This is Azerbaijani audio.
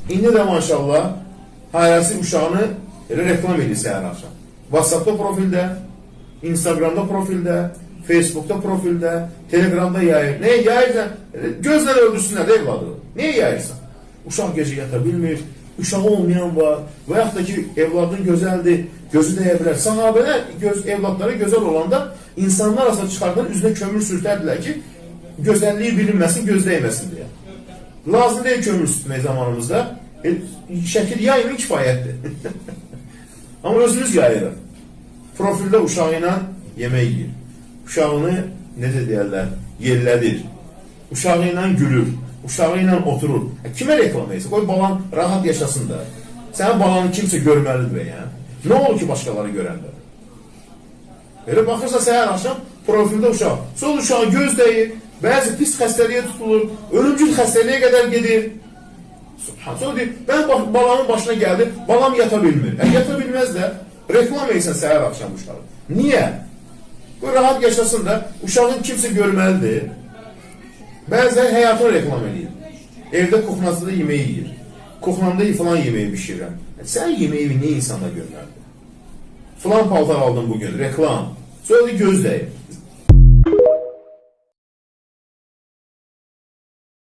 İndi də maşallah hayası uşağını reklam edir səhər axşam. WhatsApp'da profildə, Instagram'da profildə, Facebook'da profildə, Telegram'da yayır. Neye yayırsan? Gözlə öldürsünlər də evladı. Neye yayırsan? Uşaq gecə yata bilmir, uşağı olmayan var və yaxud da ki evladın gözəldir, gözü dəyə bilər. Sahabələr evladları gözəl olanda insanlar arasında çıxardan üzünə kömür sürtərdilər ki gözəlliyi bilinməsin, göz dəyməsin deyə. Lazım deyil kömür sürtmək zamanımızda. Şəkil yayımı kifayətdir. Amma özümüz yayırıq. Profildə uşağı ilə yemək yiyir. Uşağını, necə deyərlər, yerlədir. Uşağı ilə gülür. Uşağı ilə oturur. Kimə reklam etsin? Qoy balan rahat yaşasın da. Sənin balanı kimsə görməlidir və yəni. Nə olur ki başqaları görəndə? Elə baxırsa səhər axşam profildə uşaq. Sonra uşağı göz dəyir. Bəzi pis xəstəliyə tutulur. Ölümcül xəstəliyə qədər gedir. Sonra deyir, ben balamın başına geldi, balam yata bilmir. Yata bilmez də reklam etsən səhər axşam uşağı. Niyə? Bu rahat yaşasın da uşağın kimsə görməlidir. Bəzən həyatını reklam edir. Evdə kuxnasında yemeği yiyir. Kuxnamda falan yemeği pişirirəm. Sən yemeği niyə insanda görməlidir? Falan paltar aldım bugün, reklam. Sonra da göz dəyir.